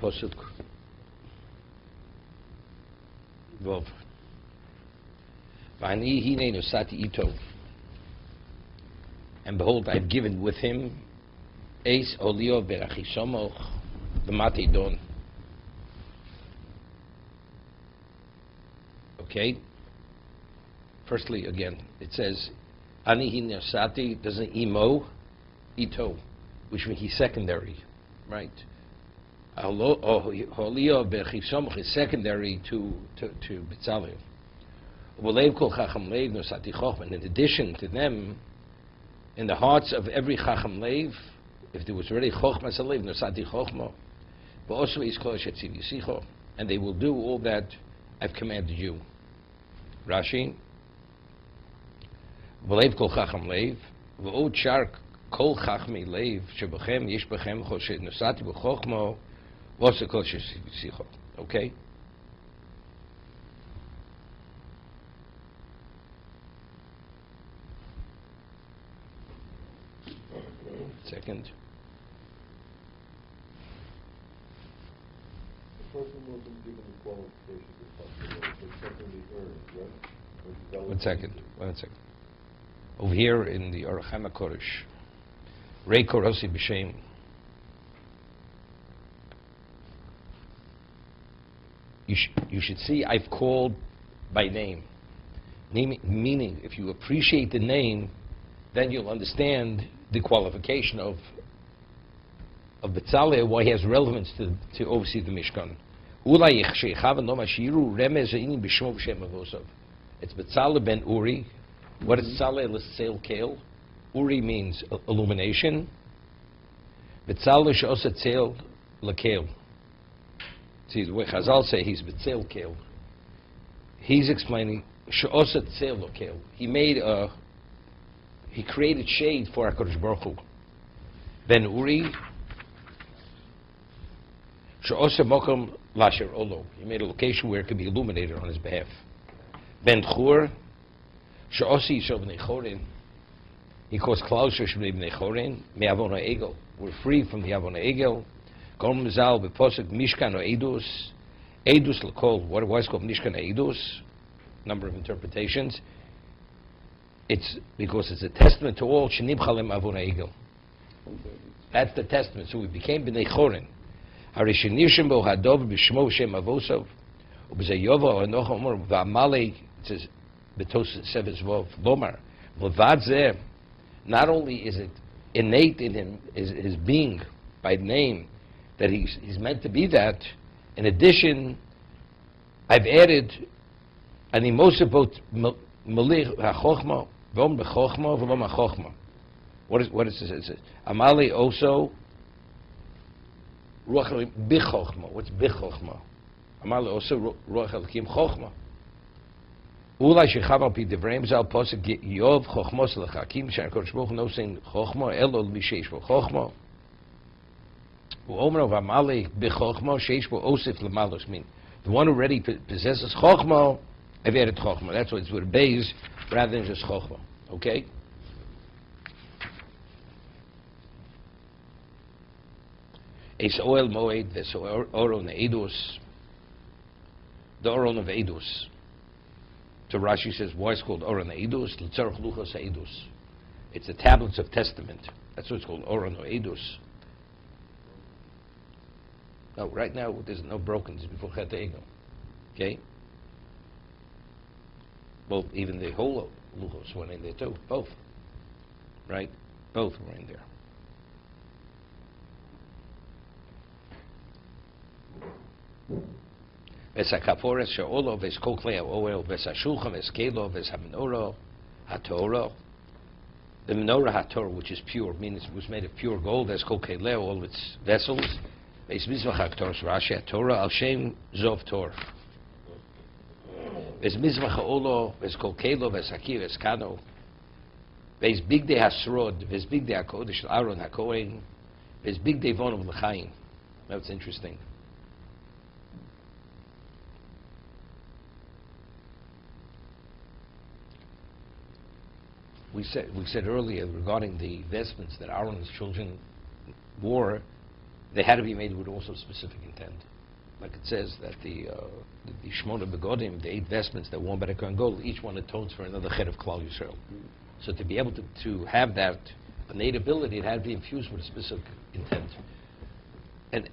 Posuk Vov. V'ani hinei nosati ito. And behold, I've given with him Eis olio berachisomoch the matidon. Okay. Firstly, again, it says Ani hinei nosati doesn't imo ito, which means he's secondary, right? Holio berachisomoch is secondary to Betzalel. And in addition to them, in the hearts of every Chacham Lev, if there was already Chochma Salev, Nosati Chochma, but also is Kol Shetziv Yisicho, and they will do all that I've commanded you. Rashi, V'leiv Kol Chacham Lev, V'od Shar Kol Chachmi Lev, Shebachem Yish Bachem Chol Shet Nosati B'Chochma, V'osa Kol Shetziv Yisicho. Okay? Second. The person wasn't given the qualification to possibility, but secondly earned, right? One second. Over here in the Orach HaKodesh, Rei Korosi B'Shem. You should see I've called by name. Meaning, if you appreciate the name, then you'll understand the qualification of Betzalel, why he has relevance to oversee the Mishkan. It's Betzalel ben Uri. What is Betzalel l'seil keil? Uri means illumination. Betzalel she'osa tzeil l'keil. See, the way Chazal say he's Betzalel keil. He's explaining she'osa tzeil l'keil. He created shade for HaKadosh Baruch Hu. Ben Uri, she'osa mokom lasher olo. He made a location where it could be illuminated on his behalf. Ben Chur, she'osa yisov b'nei chorin. He caused clouds to be b'nei chorin. Me'avon ha'egel. We're free from the avon ha'egel. Kol mizal b'posek mishkan ha'edus. Edus l'kol. What is called mishkan ha'edus? Number of interpretations. It's because it's a testament to all Shenib Chalem Avon Ha'egel. That's the testament. So we became B'nei Chorin. Harishinishim Bo Hadov B'Shmo Shem Avosov U'B'Zayova O'Noch Omer V'Amalei. It says B'Tos Seves Vov Lomar L'Vad Zeh. Not only is it innate in him, his being by name, that he's meant to be that. In addition, I've added an imosibot Malich HaChochma. What is this? Amali also Ruach Bichochma. What's Bichochma? Amali also Ruach Elikim Chochma. Ulai shechav pi devreim zal posek Yov Chochmos lechakim shen Kodesh Baruch no saying Chochma elo l'sheish bo Chochma. U'omer of Amali Bichochma sheish bo Osif l'malos mean the one who already possesses Chochma. I've added Chochma. That's what it's with a base rather than just Chochma. Okay? It's oil moed, there's oron edus. The oron of edus. So Rashi says, why it's called oron edus? L'tzarech luchos edus. It's the tablets of testament. That's what it's called, oron edus. No, right now there's no brokenness before Chet Egel. Okay? Both, even the whole luchos went in there too. Both. Right? Both were in there. V'sakafores she'olo v'skol klei ha'oel v'sashulchan v'skelo v'shaminoro ha'torah. The menorah ha'torah, which is pure, means it was made of pure gold, v'skol klei all of its vessels. V'smizvach ha'torah Rashi ha'torah al shem zov tor. V'smizvach ha'olo v'skol kelo v'sakir v'skano. V'sbigdei ha'srod v'sbigdei ha'kodesh Aaron ha'kohen v'sbigdei vonav l'chaim. That's interesting. We said earlier regarding the vestments that Aaron's children wore, they had to be made with also specific intent. Like it says that the Shmona Begodim, the 8 vestments that worn by the Kohen Gadol, each one atones for another chet of Klal Yisrael. So to be able to have that innate ability, it had to be infused with a specific intent. And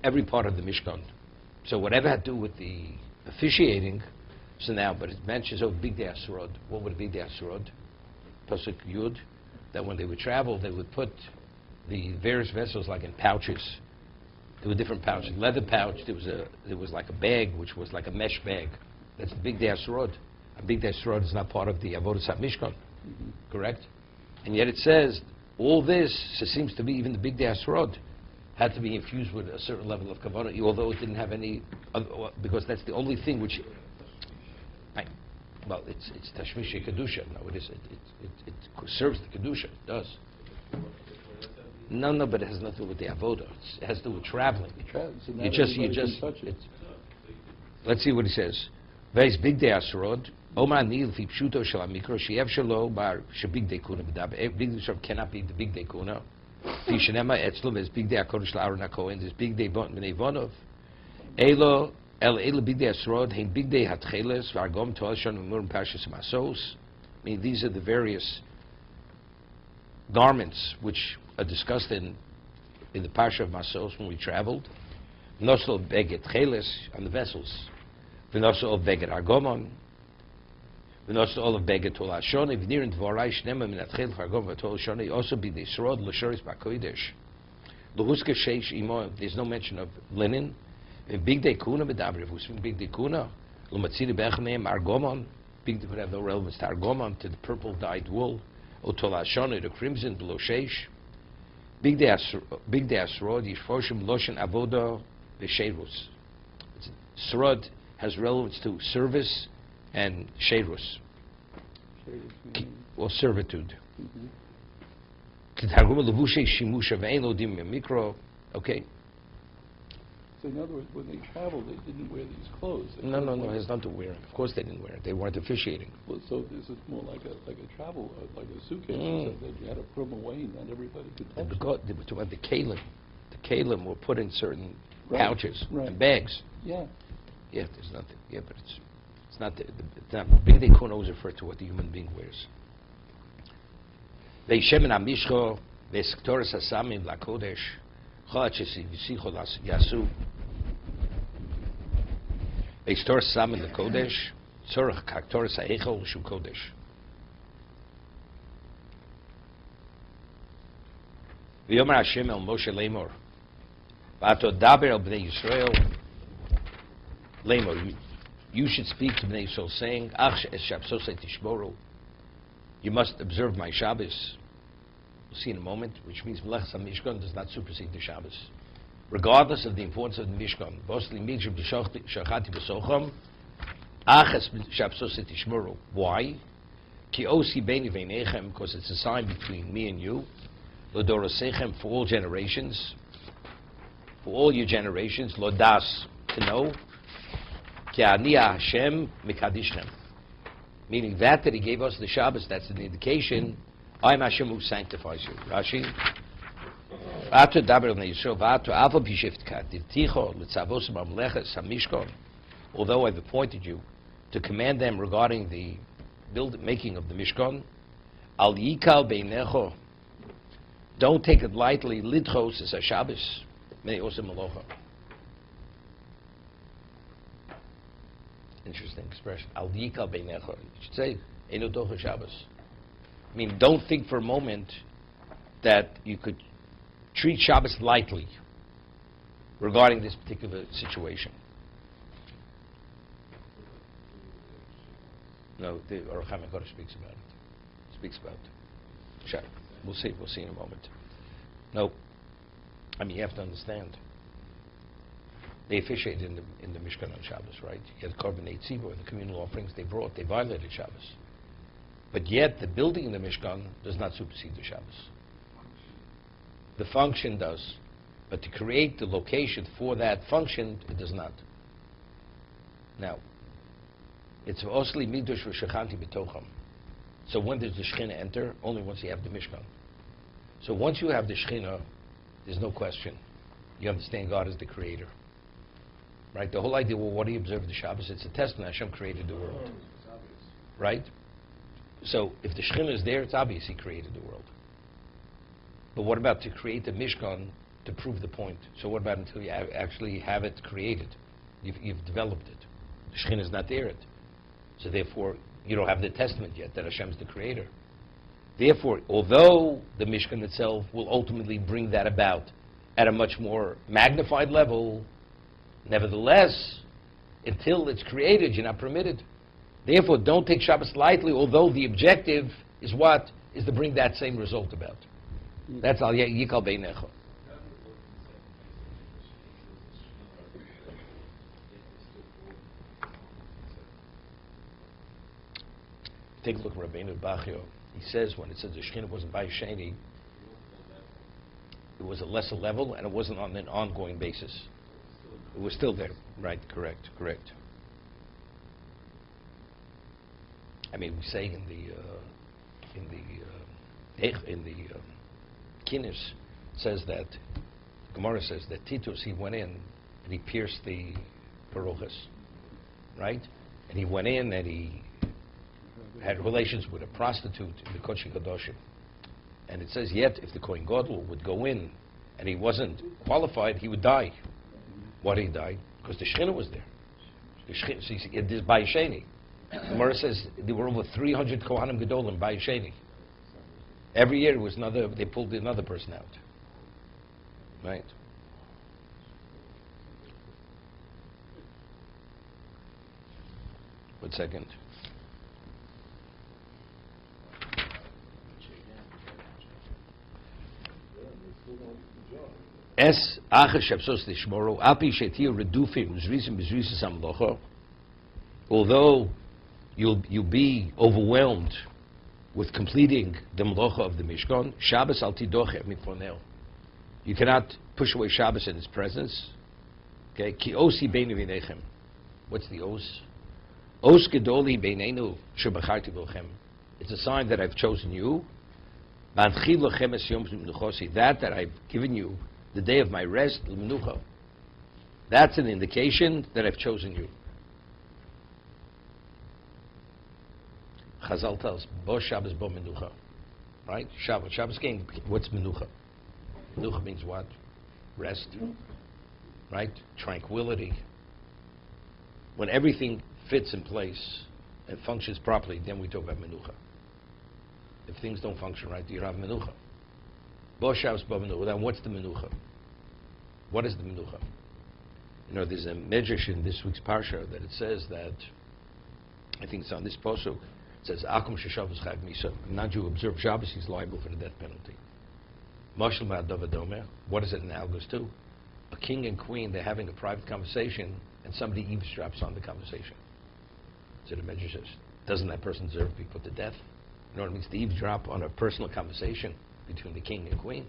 every part of the Mishkan. So whatever had to do with the officiating, so now, but it mentions, Big Day Asurod. What would Big Day Asurod? Pasuk Yud, that when they would travel, they would put the various vessels like in pouches. There were different pouches. Leather pouch, there was like a bag, which was like a mesh bag. That's the Big Day Asurod. A Big Day Asurod is not part of the Avodas HaMishkan, correct? And yet it says, all this, it seems to be even the Big Day Asurod, had to be infused with a certain level of kavanah, although it didn't have any, because that's the only thing which, well, it's tashmish kedusha. No, it is. It serves the kedusha. It does. No, but it has nothing to do with the avodah. It has to do with traveling. So now You just. touch it. Let's see what he says. Veis big day asurod. Omar nil fi pshuto shel amikro sheyev shelo bar shebig day kuna b'dab. Big day cannot be the big day kuna. Fi shenema etzlum is big day akodesh la'aron hakohen. This big day b'nei vonov. Elo el big day asurod. Hein big day hatcheles v'argom toal shon v'murim parshas masos. I mean, these are the various garments which are discussed in the parsha of Masos when we traveled. V'nosol beget cheles on the vessels. V'nosol beget argomon. V'nosol of beget tol hashoni. V'nirin dvorai shnema min atchel v'argom v'tol hashoni. Also be the srod l'shoris b'kodesh. L'huske sheish imo. There's no mention of linen. Big day kuna b'dabri. Big day kuna. L'matziri b'echneim argomon. Big day would have no relevance to argomon, to the purple dyed wool. Otol hashoni, the crimson below sheish. Big day asrod yishfoshim loshen avoda v'sheirus. Srod has relevance to service and sheirus, or servitude. Okay. So in other words, when they traveled, they didn't wear these clothes. No, it has nothing to wear. Of course they didn't wear it. They weren't officiating. Well, so this is more like a travel, like a suitcase or something that you had to put them away and not everybody could touch them. They were talking about the kalim. The kalim were put in certain pouches and bags. Yeah. Yeah, there's nothing. Yeah, but it's not Big Day Kuna was referred to what the human being wears. Ve'ishem en hamishcho ve'sektoras hasamim lakodesh chol v'sicho yasu ve'sektoras hasamim lakodesh tzorach kaktoras ha'echol shu kodesh. V'yomer Hashem el Moshe lemor v'ato daber el bnei Yisrael lemor, you should speak to Bnei Yisrael, saying, Ach es shabsosei tishmoru, you must observe my Shabbos. We'll see in a moment, which means Melechas HaMishkan does not supersede the Shabbos. Regardless of the importance of the Mishkan. Vosli mikshim b'shachati b'socham, Ach es shabsosei tishmoru. Why? Ki osi beini veinechem, because it's a sign between me and you. Lodorosechem, for all generations. For all your generations. Lodas, to know. Ki ani Hashem mikadishchem. Meaning that he gave us the Shabbos, that's an indication, I am Hashem who sanctifies you. Rashi. V'ato daber b'nei Yisrael, v'ato avo b'shivtka, dirticho l'tzavos b'mleches hamishkon. Although I've appointed you to command them regarding the making of the Mishkan, al yikal beinecho, don't take it lightly, lidchos is a Shabbos, mei osem malocha. Interesting expression. Al yikal beinecho. You should say, Eino Tocha Shabbos. I mean, don't think for a moment that you could treat Shabbos lightly regarding this particular situation. No, the Aruch HaMekodesh speaks about it. Speaks about Shabbos. We'll see in a moment. No, I mean, you have to understand. They officiated in the Mishkan on Shabbos, right? You had Korban Eitzibur, the communal offerings they brought. They violated Shabbos. But yet, the building in the Mishkan does not supersede the Shabbos. The function does. But to create the location for that function, it does not. Now, it's Osli Migdosh V'Shechanti B'Tocham. So when does the Shekhinah enter? Only once you have the Mishkan. So once you have the Shekhinah, there's no question. You understand God as the creator. Right? The whole idea, well, what do you observe the Shabbos? It's a testament Hashem created the world. Right? So if the Shekhinah is there, it's obvious He created the world. But what about to create the Mishkan to prove the point? So what about until you actually have it created? You've developed it. The Shekhinah is not there yet. So therefore, you don't have the testament yet that Hashem is the creator. Therefore, although the Mishkan itself will ultimately bring that about at a much more magnified level, nevertheless, until it's created, you're not permitted. Therefore, don't take Shabbos lightly, although the objective is what? Is to bring that same result about. That's al yikal beinecha. Take a look at Rabbeinu Bachio. He says when it says the Shekhinah wasn't by Sheni, it was a lesser level and it wasn't on an ongoing basis. It was still there. Right, correct. I mean, we say in the Kinnis says that Gemara says that Titus, he went in and he pierced the Baruchas, right? And he went in and he had relations with a prostitute in the Kodesh Kadoshim. And it says, yet if the Kohen Gadol would go in and he wasn't qualified, he would die. Why did he die? Because the Shekhinah was there. The Shekhinah, so it is Bayis Sheni. The Gemara says there were over 300 Kohanim Gedolim Bayis Sheni. Every year it was another. They pulled another person out. Right. One second. Es acher shapsos lishmoro api shetir redufim zrisim bezrisis amlocha. Although you'll be overwhelmed with completing the mlocha of the Mishkan, Shabbos al tidoche mifonel. You cannot push away Shabbos in its presence. Okay, ki osi beinu v'nechem. What's the os? Os gedoli beinenu shebacharti bochem. It's a sign that I've chosen you. Banchi lochem es yom menuchosi. That I've given you the day of my rest, l'menucha. That's an indication that I've chosen you. Chazal tells, bo Shabbos bo menucha. Right? Shabbos game. What's menucha? Menucha means what? Rest. Right? Tranquility. When everything fits in place and functions properly, then we talk about menucha. If things don't function right, you don't have menucha. Bo Shabbos bo menucha. Then what's the menucha? What is the menucha? You know, there's a medrash in this week's parsha that it says that, I think it's on this posuk, it says, Akum sheshavos chayv misa. A non-Jew observe Shabbos, he's liable for the death penalty. Mashal ma'adav. What is it analogous to? A king and queen, they're having a private conversation, and somebody eavesdrops on the conversation. So the medrash says, doesn't that person deserve to be put to death? You know what it means to eavesdrop on a personal conversation between the king and queen?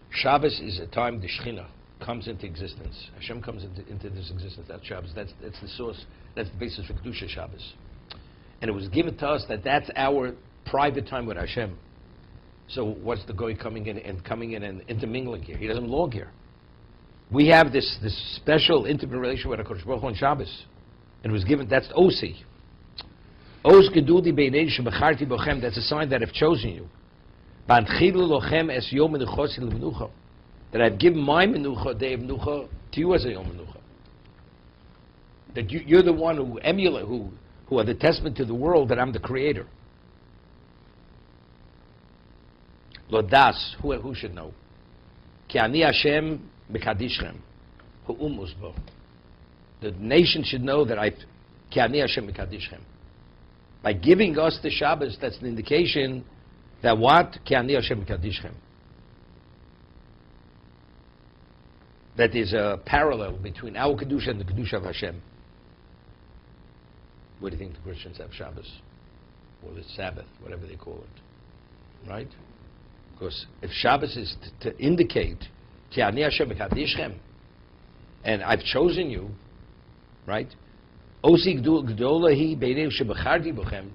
Shabbos is a time the Shekhinah comes into existence. Hashem comes into this existence. That's Shabbos. That's the source. That's the basis for Kedusha Shabbos. And it was given to us that that's our private time with Hashem. So what's the goy coming in and intermingling here? He doesn't belong here. We have this special intimate relationship with HaKadosh Baruch Hu on Shabbos. And it was given, that's Osi. Os geduldi beinei shebacharti bochem. That's a sign that I've chosen you. Banchilu lochem es yom menuchosi lemenucha. That I've given my menucha, day of menucha, to you as a yom menucha. That you're the one who emulate, who are the testament to the world that I'm the creator. Lodas, who should know? Ki ani Hashem mekadishchem, hu'umus bo. The nation should know that Ki ani Hashem mekadishchem. By giving us the Shabbos, that's an indication that what? Ki ani Hashem mekadishchem. That is a parallel between our Kedusha and the Kedusha of Hashem. What do you think the Christians have Shabbos? Or the Sabbath, whatever they call it. Right? Because if Shabbos is to indicate, Ki ani Hashem mekadishchem, and I've chosen you, right? Osi gdola hi beinei shebacharti bochem.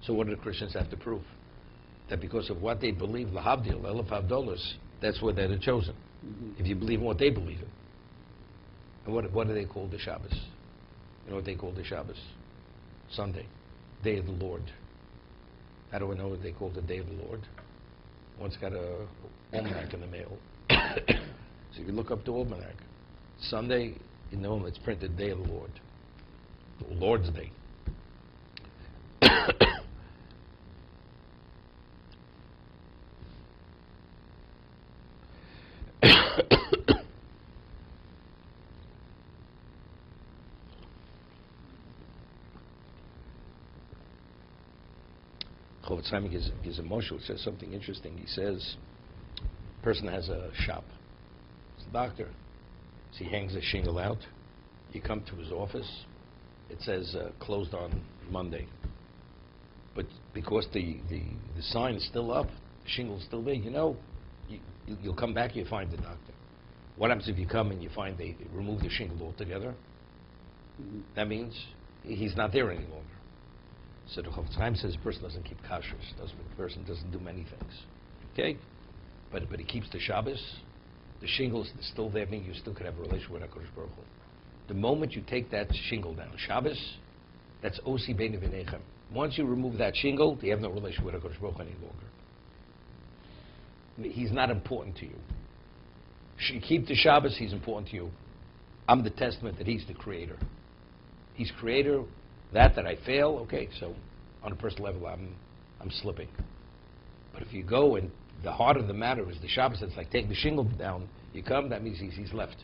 So what do the Christians have to prove? That because of what they believe, lahavdil, elef havdolos, that's what they're chosen. if you believe in what they believe in. And what do they call the Shabbos? You know what they call the Shabbos? Sunday, Day of the Lord. How do I know what they call the Day of the Lord? One's got a almanac in the mail. So you can look up the almanac. Sunday, you know, it's printed Day of the Lord. The Lord's Day. Chofetz Chaim gives a moshul. It says something interesting. He says, a person has a shop. It's a doctor. So he hangs a shingle out. You come to his office. It says closed on Monday. But because the sign is still up, the shingle's still there, you know, you'll come back, you find the doctor. What happens if you come and you find they remove the shingle altogether? That means he's not there any longer. So the Chofetz Chaim says the person doesn't keep kashrus, the person doesn't do many things. Okay? But he keeps the Shabbos, the shingle's still there, meaning you still could have a relationship with HaKadosh Baruch Hu. The moment you take that shingle down, Shabbos, that's osi beini v'nechem. Once you remove that shingle, you have no relationship with HaKadosh Baruch Hu any longer. He's not important to you. You keep the Shabbos, he's important to you. I'm the testament that he's the creator. He's creator. That I fail, okay, so on a personal level, I'm slipping. But if you go and the heart of the matter is the Shabbos, it's like take the shingle down, you come, that means he's left.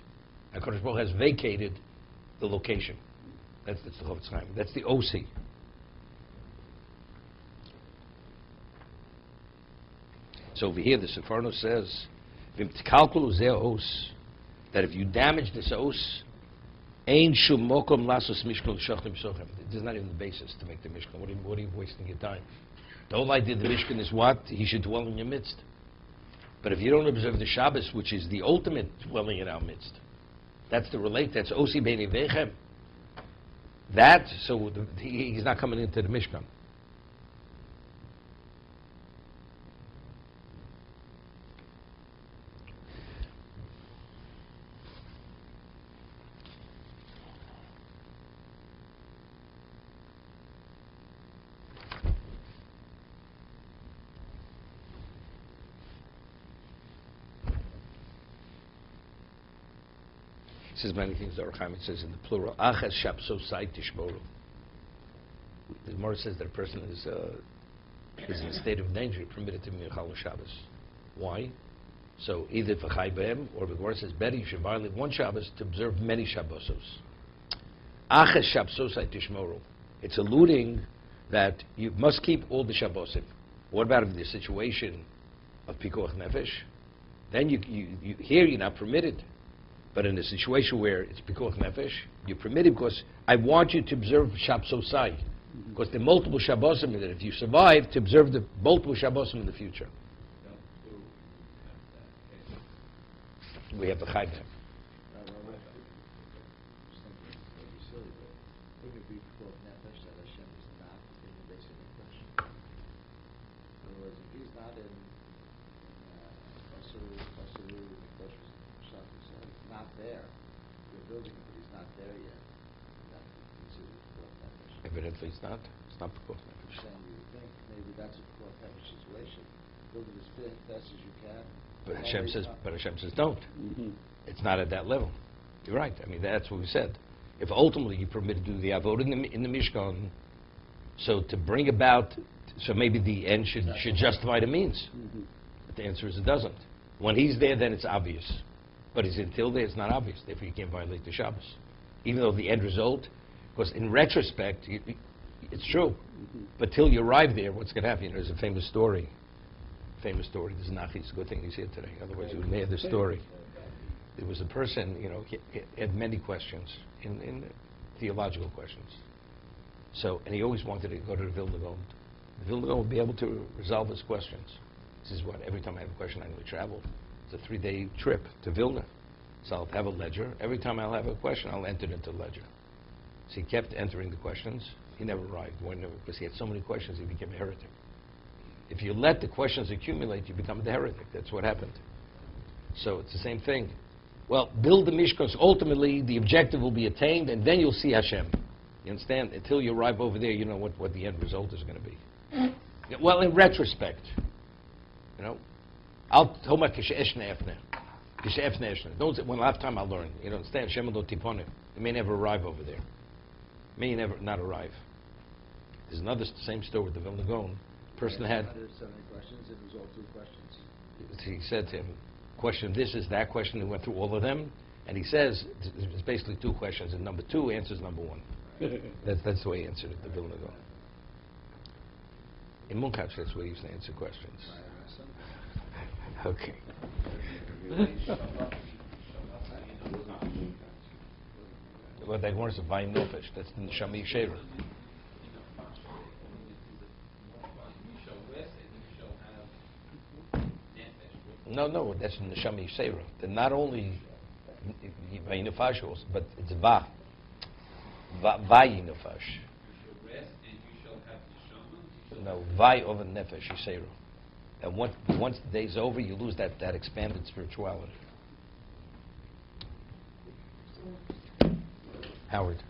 And HaKadosh Baruch Hu has vacated the location. That's the Chofetz Chaim. That's the OC. So over here, the Sefarno says, that if you damage this os, there's not even the basis to make the Mishkan. What are you wasting your time? The whole idea of the Mishkan is what? He should dwell in your midst. But if you don't observe the Shabbos, which is the ultimate dwelling in our midst, that's that's osi beini v'nechem. So he's not coming into the Mishkan. It says many things. The Orach Chaim says in the plural, "Aches shapsosai tishmoru." The Gemara says that a person is in a state of danger, permitted to be mechal Shabbos. Why? So either v'chai b'hem, or the Gemara says better you should violate one Shabbos to observe many Shabbosos. Aches shapsosai tishmoru. It's alluding that you must keep all the Shabbosim. What about if the situation of pikuach nefesh? Then you here you're not permitted. But in a situation where it's pikuach nefesh, you're permitted because I want you to observe Shabsosai. Because there are multiple Shabbosim that if you survive, to observe the multiple Shabbosim in the future. We have the Chai B'hem. Evidently it's not. It's not pikuach nefesh. Saying you think maybe that's a pikuach nefesh situation. Build it as best as you can. But Hashem says don't. It's not at that level. You're right. I mean, that's what we said. If ultimately you're permitted to do the avod in the Mishkan, so to bring about, so maybe the end should justify the means. But the answer is it doesn't. When he's there, then it's obvious. But until there, it's not obvious. Therefore, you can't violate the Shabbos. Even though the end result, because in retrospect, it's true. But till you arrive there, what's going to happen? There's a famous story. This is Nachi. It's a good thing he's here today. Otherwise, we may have the story. There was a person, he had many questions, in theological questions. So, and he always wanted to go to the Vilna Gaon. The Vilna Gaon would be able to resolve his questions. This is what, every time I have a question, I'm going to travel. It's a 3-day trip to Vilna. So I'll have a ledger. Every time I'll have a question, I'll enter it into the ledger. So he kept entering the questions. He never arrived. Because he had so many questions, he became a heretic. If you let the questions accumulate, you become the heretic. That's what happened. So it's the same thing. Well, build the Mishkan. So ultimately, the objective will be attained, and then you'll see Hashem. You understand? Until you arrive over there, you know what the end result is going to be. Yeah, well, in retrospect, you know, I'll tell my don't when lifetime I'll learn. You know, understand? Hashem lo tipone. It may never arrive over there. May never not arrive. There's another same story with the Vilna Gaon. Person had. 170 questions. It was all 2 questions. He said to him, question this is that question. He went through all of them, and he says it's basically 2 questions, and number 2 answers number 1. That's the way he answered it, the Vilna Gaon. In Munkach, that's the way he used to answer questions. Okay. Well, they want us to buy nefesh. That's the Neshama Yeshera. No, that's the Neshama Yeshera. They're not only Vayinufash, but it's Vayinufash. No, Vay over Nefesh Yeshera. And once the day's over, you lose that expanded spirituality. Howard.